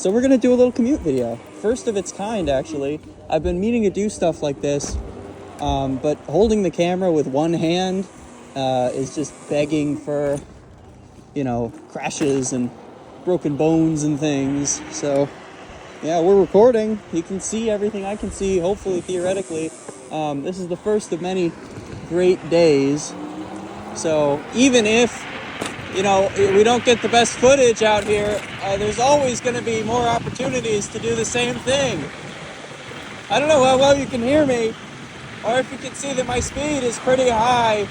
So we're gonna do a little commute video. First of its kind, actually. I've been meaning to do stuff like this, but holding the camera with one hand is just begging for, crashes and broken bones and things. So yeah, we're recording. You can see everything I can see, hopefully, theoretically. This is the first of many great days. So even if we don't get the best footage out here, there's always going to be more opportunities to do the same thing. I don't know how well you can hear me, or if you can see that my speed is pretty high.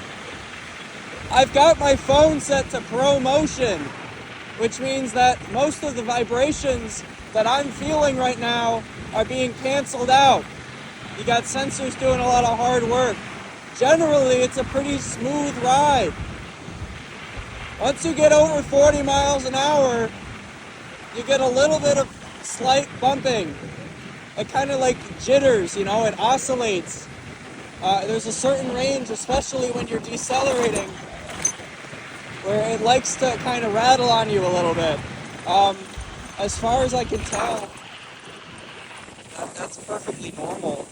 I've got my phone set to Pro Motion, which means that most of the vibrations that I'm feeling right now are being canceled out. You got sensors doing a lot of hard work. Generally, it's a pretty smooth ride. Once you get over 40 miles an hour, you get a little bit of slight bumping. It kind of like jitters, it oscillates. There's a certain range, especially when you're decelerating, where it likes to kind of rattle on you a little bit. As far as I can tell, that's perfectly normal.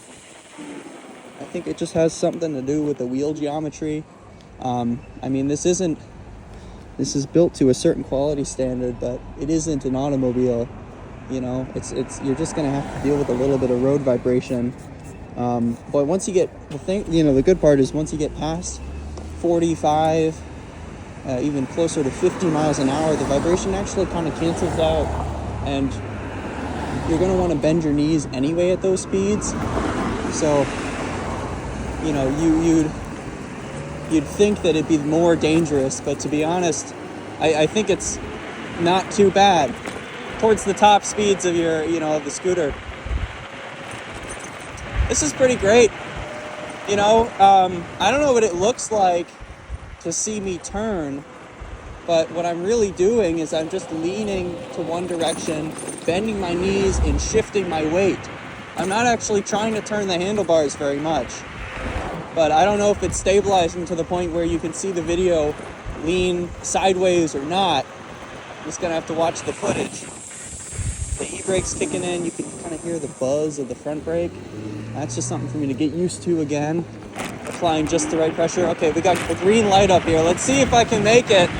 I think it just has something to do with the wheel geometry. This is built to a certain quality standard, but it isn't an automobile. It's you're just gonna have to deal with a little bit of road vibration. But once you get the good part is once you get past 45, even closer to 50 miles an hour, the vibration actually kind of cancels out, and you're gonna want to bend your knees anyway at those speeds. So, you'd think that it'd be more dangerous, but to be honest, I think it's not too bad towards the top speeds of your, of the scooter. This is pretty great. I don't know what it looks like to see me turn, but what I'm really doing is I'm just leaning to one direction, bending my knees and shifting my weight. I'm not actually trying to turn the handlebars very much. But I don't know if it's stabilizing to the point where you can see the video lean sideways or not. I'm just gonna have to watch the footage. The e-brake's kicking in. You can kind of hear the buzz of the front brake. That's just something for me to get used to again. Applying just the right pressure. Okay, we got the green light up here. Let's see if I can make it.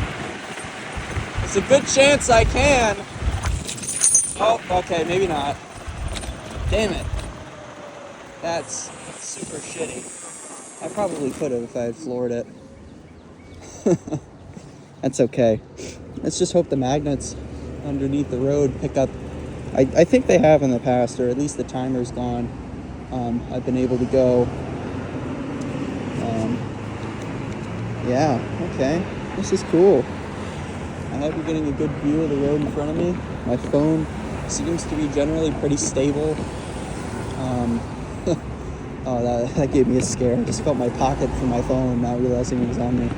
It's a good chance I can. Oh, okay, maybe not. Damn it. That's super shitty. I probably could have if I had floored it. That's okay. Let's just hope the magnets underneath the road pick up. I think they have in the past, or at least the timer's gone. I've been able to go. Yeah, okay. This is cool. I hope you're getting a good view of the road in front of me. My phone seems to be generally pretty stable. Oh, that gave me a scare. I just felt my pocket for my phone, not realizing it was on me.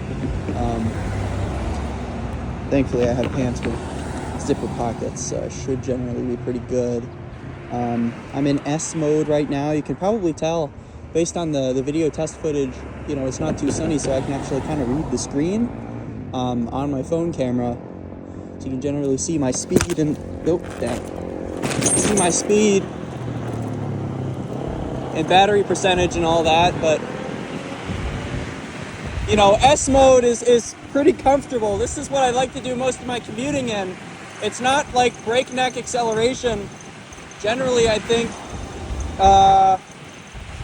Thankfully, I have pants with zipper pockets, so I should generally be pretty good. I'm in S mode right now. You can probably tell, based on the video test footage, it's not too sunny, so I can actually kind of read the screen on my phone camera. So you can generally see my speed and... Oh, damn. See my speed and battery percentage and all that, but S mode is pretty comfortable. This is what I like to do most of my commuting in. It's not like breakneck acceleration. Generally, I think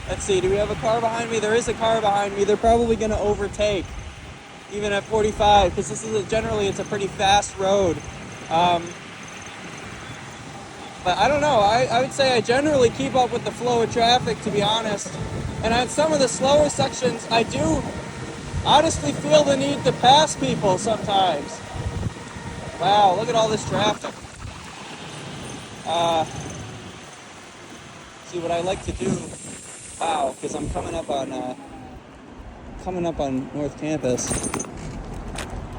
let's see, do we have a car behind me? There is a car behind me. They're probably going to overtake even at 45, because this is generally it's a pretty fast road. But I don't know, I would say I generally keep up with the flow of traffic, to be honest. And on some of the slower sections, I do honestly feel the need to pass people sometimes. Wow, look at all this traffic. See, what I like to do, wow, because I'm coming up on North Campus.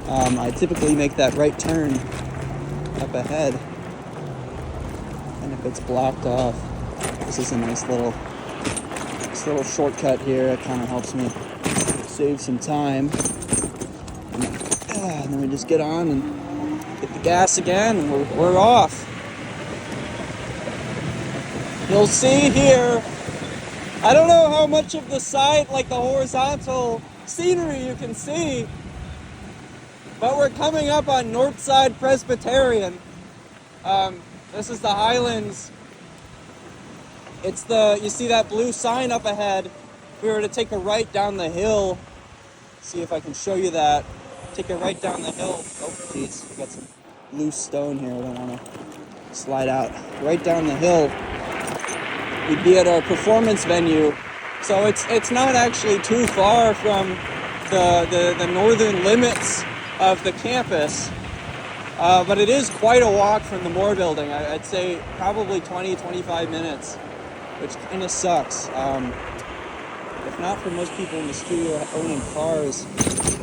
I typically make that right turn up ahead. And if it's blocked off, this is a nice little shortcut here. It kind of helps me save some time. And then we just get on and hit the gas again, and we're off. You'll see here, I don't know how much of the site, like the horizontal scenery you can see, but we're coming up on Northside Presbyterian. This is the Highlands. You see that blue sign up ahead. If we were to take a right down the hill, see if I can show you that. Take a right down the hill. Oh, geez, we got some loose stone here. I don't want to slide out. Right down the hill, we'd be at our performance venue. So it's not actually too far from the northern limits of the campus, but it is quite a walk from the Moore building. I'd say probably 20-25 minutes, which kind of sucks. If not for most people in the studio owning cars,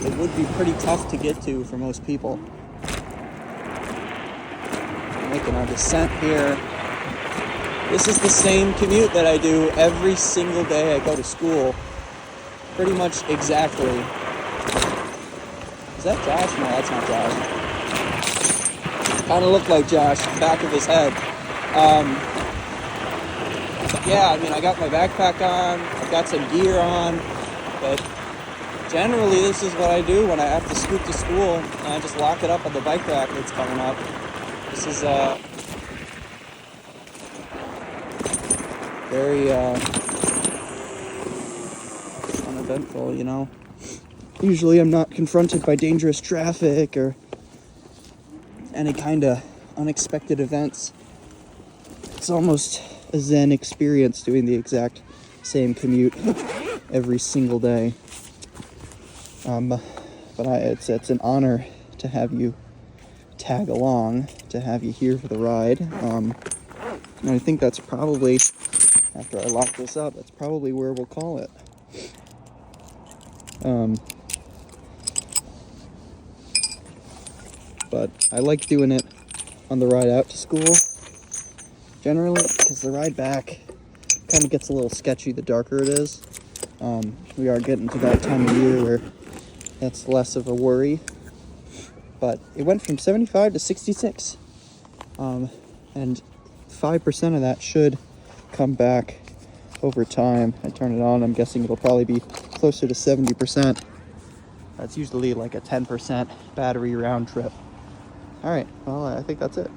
it would be pretty tough to get to for most people. Making our descent here. This is the same commute that I do every single day I go to school. Pretty much exactly. Is that Josh? No, that's not Josh. Kind of looked like Josh, back of his head. Yeah, I mean, I got my backpack on, I've got some gear on, but generally this is what I do when I have to scoot to school, and I just lock it up on the bike rack that's coming up. This is very uneventful, you know. Usually I'm not confronted by dangerous traffic or any kind of unexpected events. It's almost a zen experience doing the exact same commute every single day. But it's an honor to have you tag along, to have you here for the ride. And I think that's probably, after I lock this up, that's probably where we'll call it. But I like doing it on the ride out to school, generally, because the ride back kind of gets a little sketchy the darker it is. We are getting to that time of year where that's less of a worry. But it went from 75 to 66. And 5% of that should come back over time. I turn it on, I'm guessing it'll probably be closer to 70%. That's usually like a 10% battery round trip. All right, well, I think that's it.